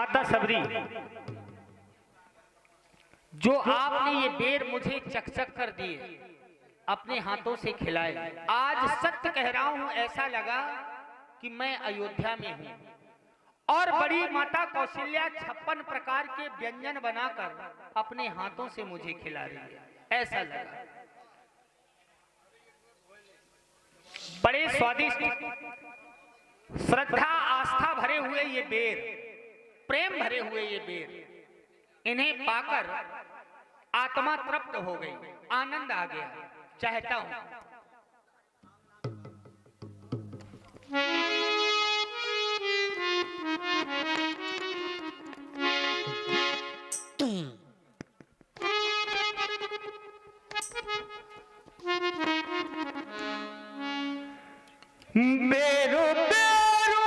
माता सबरी, जो आपने ये बेर मुझे चकचक कर दिए, अपने हाथों से खिलाए, आज सत्य कह रहा हूं, ऐसा लगा कि मैं अयोध्या में हूं और बड़ी माता कौशल्या 56 प्रकार के व्यंजन बनाकर अपने हाथों से मुझे खिला रही है, ऐसा लगा। बड़े स्वादिष्ट, श्रद्धा आस्था भरे हुए ये बेर, प्रेम भरे हुए ये बेर, इन्हें पाकर आत्मा तृप्त हो गई, आनंद आ गया। चाहता हूं बेरो बेरो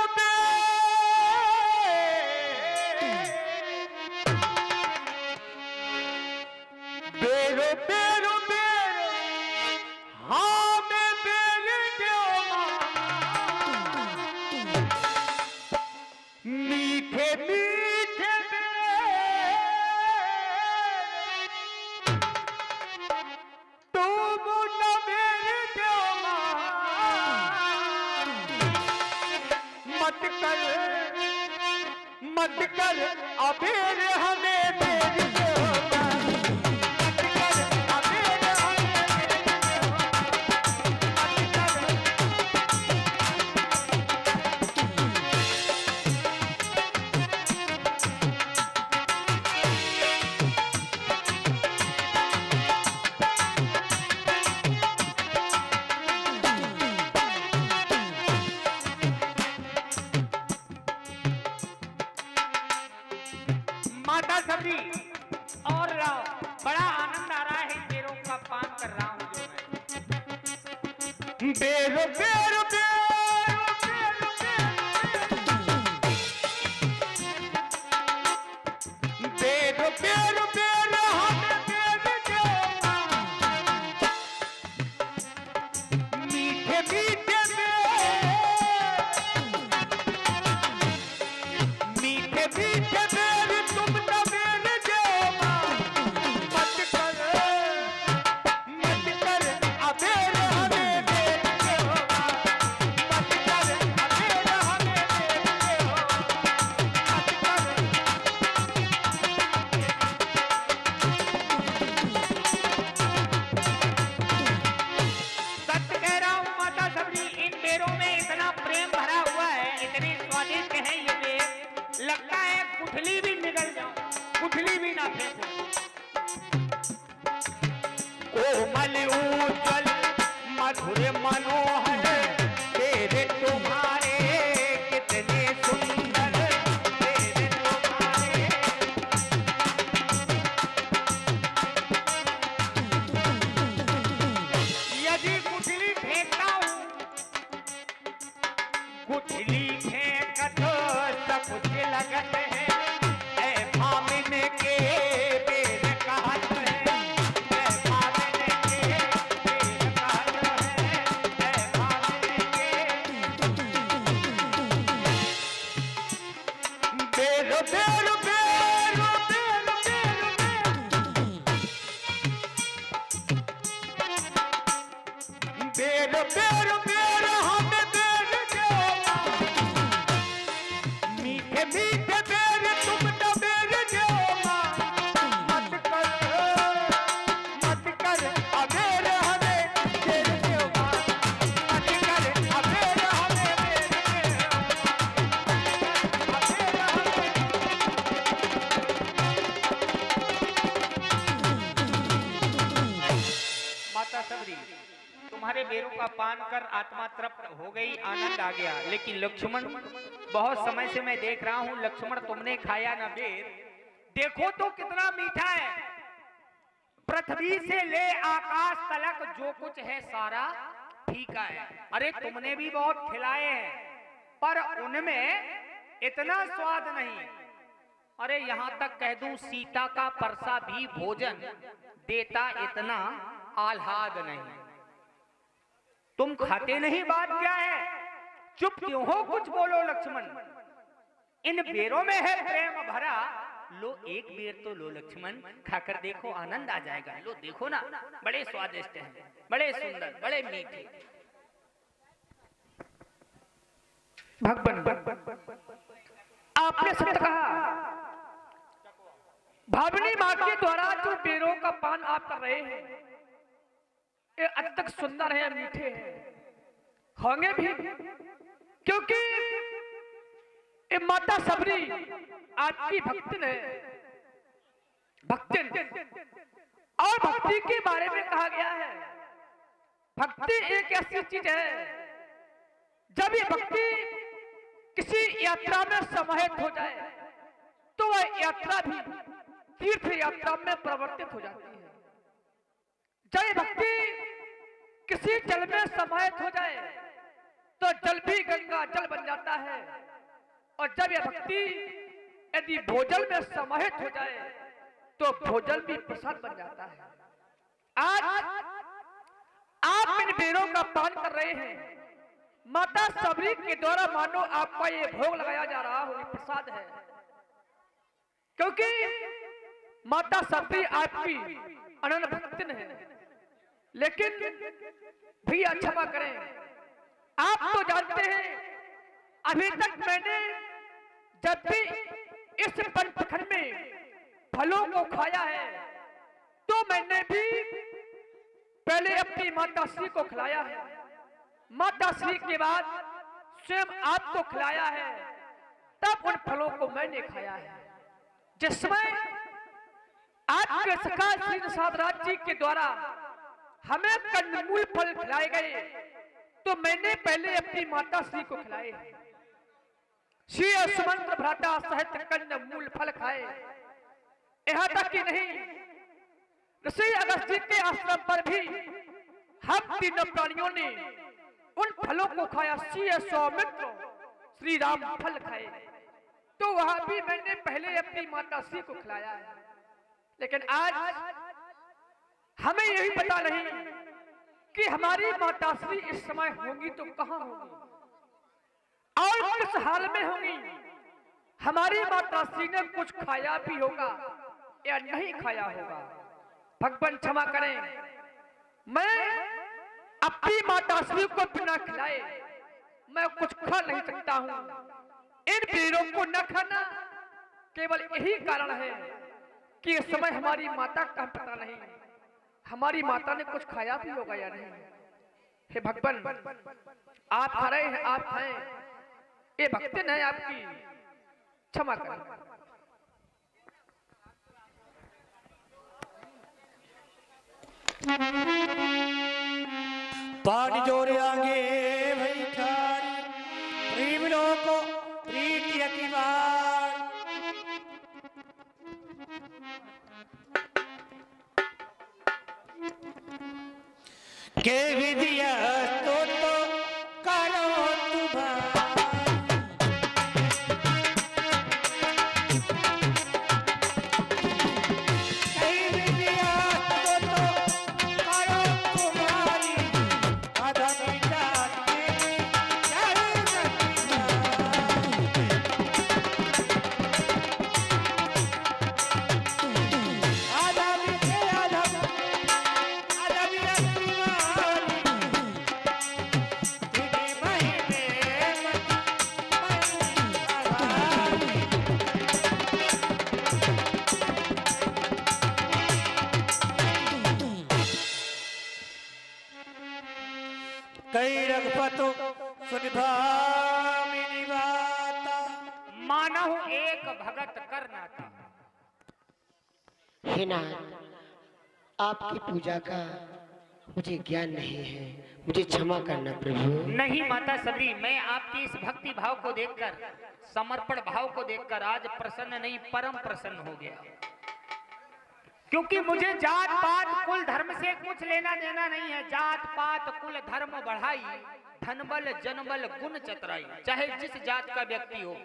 बेरो बेरो बेरो, हाँ मैं बेर मीठे मीठे तुम न बेर मत कर अबेर हमें बेर देगा, मत कर अबेर हमें माता सबरी और बड़ा आनंद आ रहा है, इन बेरों का पान कर रहा हूं जो मैं। बेरो बेरो बेरो बेरो बेरो हमें बेर देगा, मीठे मीठे मीठे मीठे बेर तुम न बेर देगा, मत कर अबेर हमें बेर देगा, मत कर अबेर हमें बेर देगा, मत कर। सत्य कह रहा हूं माता सबरी, इन बेरों में इतना प्रेम भरा हुआ है, इतने स्वादिष्ट है ये बेर, लगता है गुठली भी निकल जाओ, गुठली भी ना फेंको। कोमल उज्जवल मधुर मनोहर तेरे तुम्हारे कितने सुंदर, तेरे तुम्हारे यदि गुठली फेंकता हूं, गुठली फेंकत कुछ लगत है, ऐ भामिन के बेर कहत है, ऐ भामिन के बेर कहत है, ऐ भामिन के बेरो बेरो बेरो बेरो बेरो बेरो हमें बेर देगा, मीठे मीठे बेर तुम न बेर देगा, मत कर अबेर हमें बेर देगा, मत कर अबेर हमें बेर देगा, अबेर हमें। माता सबरी, तुम्हारे बेरों का पान कर आत्मा तृप्त हो गई, आनंद आ गया। लेकिन लक्ष्मण, बहुत समय से मैं देख रहा हूं लक्ष्मण, तुमने खाया ना बेर, देखो तो कितना मीठा है, पृथ्वी से ले आकाश तलक जो कुछ है सारा फीका है। अरे तुमने भी बहुत खिलाए हैं, पर उनमें इतना स्वाद नहीं। अरे यहां तक कह दूं, सीता का परसा भी भोजन देता इतना आह्लाद नहीं। तुम खाते नहीं, बात क्या है? चुप क्यों हो? कुछ बोलो लक्ष्मण। इन बेरों में है प्रेम भरा। लो एक बेर तो लो लक्ष्मण, खाकर देखो आनंद आ जाएगा। लो देखो ना, बड़े स्वादिष्ट हैं, बड़े सुंदर, बड़े मीठे। भगवान आपने सत्य कहा। भावनी माँ के द्वारा जो बेरों का पान आप कर रहे हैं ये अत्यंत सुंदर है, मीठे हैं, होंगे भी, क्योंकि ये माता सबरी आपकी भक्तिन है, भक्तिन। और भक्ति के बारे में कहा गया है, भक्ति एक ऐसी चीज है जब ये भक्ति किसी यात्रा में समाहित हो जाए तो वह यात्रा भी तीर्थ यात्रा में परिवर्तित हो जाती है। जब ये भक्ति किसी जल में समाहित हो जाए तो जल भी गंगा जल बन जाता है, और जब यह भक्ति यदि भोजन में समाहित हो जाए तो भोजन भी प्रसाद बन जाता है। आज आप इन बेरों का पान कर रहे हैं, माता सबरी के द्वारा मानो आपका ये भोग लगाया जा रहा हो, ये प्रसाद है, क्योंकि माता सबरी आपकी अनन्य भक्तिन है। लेकिन भैया क्षमा करें, आप तो जानते हैं अभी तक मैंने जब भी इस पंचखंड में फलों को खाया है तो मैंने भी पहले अपनी माता श्री को खिलाया है, माता श्री के बाद स्वयं आपको खिलाया है, तब उन फलों को मैंने खाया है। जिसमें आपके सखा श्री निषाद राज जी के द्वारा हमें कंदमूल फल खिलाए गए तो मैंने पहले अपनी माता श्री को खिलाए। श्री सुमंत्र भ्राता सहित कंदमूल फल खाए। यहाँ तक कि नहीं, ऋषि अगस्त जी के आश्रम पर भी हम तीनों प्राणियों ने उन फलों को खाया। श्री सौमित्र श्री राम फल खाए तो वहां भी मैंने पहले अपनी माता श्री को खिलाया है। लेकिन आज हमें यही पता नहीं कि हमारी माता श्री इस समय होंगी तो कहां होंगी और किस हाल में होंगी। हमारी माता श्री ने कुछ खाया भी होगा या नहीं खाया होगा। भगवान क्षमा करें, मैं अपनी माता श्री को बिना खिलाए मैं कुछ खा नहीं सकता हूं। इन बेरों को न खाना केवल यही कारण है कि इस समय हमारी माता का पता नहीं, हमारी माता ने कुछ खाया भी होगा या नहीं। हे भगवान, आप खा रहे हैं, आप खाएं, ये भक्ति नहीं आपकी, क्षमा करें। पानी जोरे आगे भई ठारी प्रेम लोको प्रीति अतिवार। के विधिया तो करो तुम्हारी। कई रघुपतो सुनिभामिनी बाता। मानहु एक भगत कर नाता। हे नाथ, आपकी पूजा का मुझे ज्ञान नहीं है, मुझे क्षमा करना प्रभु। नहीं माता सबरी, मैं आपकी इस भक्ति भाव को देखकर, समर्पण भाव को देखकर आज प्रसन्न नहीं परम प्रसन्न हो गया। क्योंकि मुझे जात पात कुल धर्म से कुछ लेना देना नहीं है। जात पात कुल धर्म बढ़ाई, धनबल जनबल गुण चतुराई। चाहे जिस जात का व्यक्ति हो,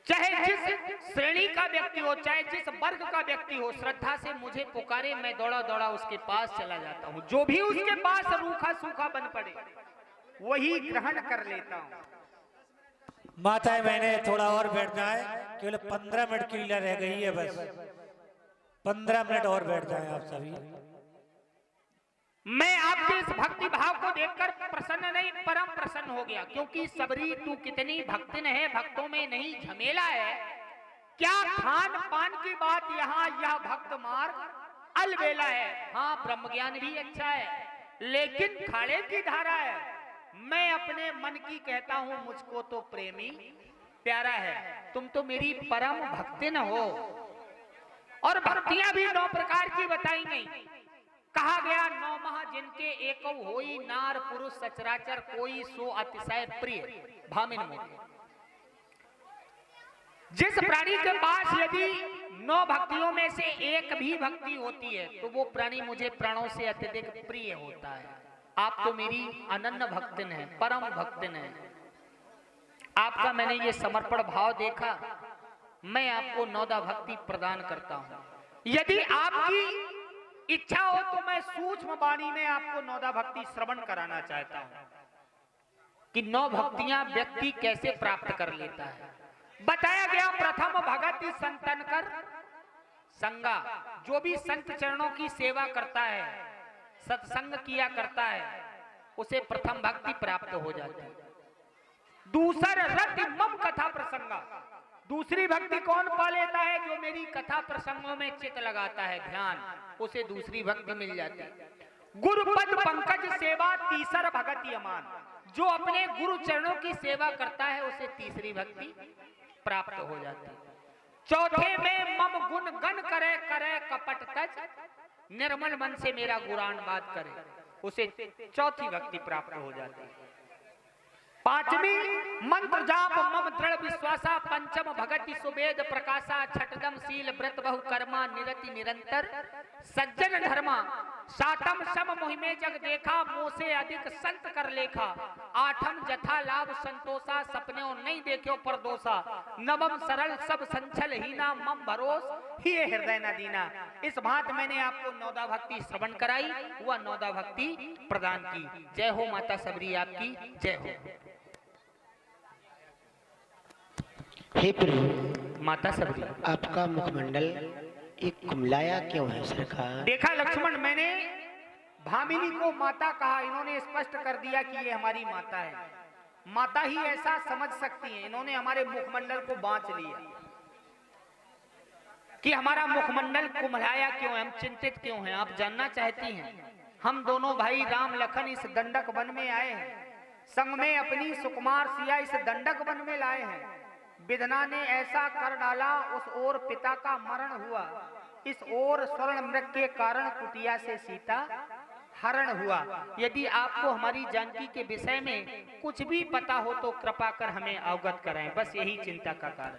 चाहे जिस श्रेणी का व्यक्ति हो, चाहे जिस वर्ग का व्यक्ति हो, श्रद्धा से मुझे पुकारे, मैं दौड़ा दौड़ा उसके पास चला जाता हूँ। जो भी उसके पास रूखा सूखा बन पड़े वही ग्रहण कर लेता हूँ। माता मैंने थोड़ा और बैठना है, केवल 15 मिनट की लीला रह गई है, बस 15 मिनट और बैठ जाएं आप सभी। मैं आपके इस भक्ति भाव को देखकर प्रसन्न नहीं परम प्रसन्न हो गया, क्योंकि सबरी तू कितनी भक्तिन है, भक्तों में नहीं झमेला है। क्या खान पान की बात यहाँ, यह भक्त मार्ग अलबेला है। हाँ, ब्रह्म ज्ञान भी अच्छा है, लेकिन खाड़े की धारा है। मैं अपने मन की कहता हूँ, मुझको तो प्रेमी प्यारा है। तुम तो मेरी परम भक्तिन हो। और भक्तियां भी 9 प्रकार की बताई गई। कहा गया 9 माह जिनके एको होई, नार पुरुष सचराचर कोई, सो अतिशय प्रिय भामिन मोहि। जिस प्राणी के पास यदि 9 भक्तियों में से एक भी भक्ति होती है, तो वो प्राणी मुझे प्राणों से अत्यधिक प्रिय होता है। आप तो मेरी अनन्य भक्तिन है, परम भक्तिन है। आपका मैंने ये समर्पण भाव देखा, मैं आपको 9दा भक्ति प्रदान करता हूं। यदि आपकी इच्छा हो तो मैं सूक्ष्म वाणी में आपको 9दा भक्ति श्रवण कराना चाहता हूं कि 9 भक्तियां व्यक्ति कैसे प्राप्त कर लेता है। बताया गया प्रथम भगति संतन कर संगा। जो भी संत चरणों की सेवा करता है, सत्संग किया करता है, उसे प्रथम भक्ति प्राप्त हो जाती है। दूसर रति मम कथा प्रसंगा। दूसरी भक्ति कौन पा लेता है? जो मेरी कथा प्रसंगों में चित्त लगाता है, ध्यान, उसे दूसरी भक्ति मिल जाती है। गुरुपद पंकज सेवा तीसर भगति अमान। जो अपने गुरु चरणों की सेवा करता है, उसे तीसरी भक्ति प्राप्त हो जाती है। चौथे में मम गुण गण करे करे कपट तज, निर्मल मन से मेरा गुणान बात करे, उसे चौथी भक्ति प्राप्त हो जाती है। पांचवी मंत्र जाप मम दृढ़ विश्वासा, पंचम भगति सुवेद प्रकाशा, छठदम शील व्रत बहु कर्मा निरति निरंतर सज्जन धर्मा, सातम सम मोहिमे जग देखा, मोसे अधिक संत कर लेखा, आठम जथा लाभ संतोषा, सपने नहीं देख्यो पर दोषा, नवम सरल सब संचल हीना, मम भरोस ही हृदय न दीना। इस बात मैंने आपको 9दा भक्ति श्रवण कराई, वह 9दा भक्ति प्रदान की। जय हो माता सबरी, आपकी जय हो। हे प्रभु, माता सबरी, आपका मुखमंडल एक कुमलाया क्यों है सरकार? देखा लक्ष्मण, मैंने भामिनी को माता कहा, इन्होंने स्पष्ट कर दिया कि ये हमारी माता है। माता ही ऐसा समझ सकती है। इन्होंने हमारे मुखमंडल को बांच लिया कि हमारा मुखमंडल कुमलाया क्यों है, हम चिंतित क्यों हैं, आप जानना चाहती हैं। हम दोनों भाई राम लखन इस दंडक वन में आए हैं, संग में अपनी सुकुमार सिया इस दंडक वन में लाए हैं। विधना ने ऐसा कर डाला, उस ओर पिता का मरण हुआ, इस ओर स्वर्ण मृग के कारण कुटिया से सीता हरण हुआ। यदि आपको हमारी जानकी के विषय में कुछ भी पता हो तो कृपा कर हमें अवगत कराएं, बस यही चिंता का कारण।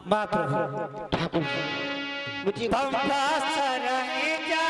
माँ प्रभु ठाकुर जी, मुझे पंपा सरई जा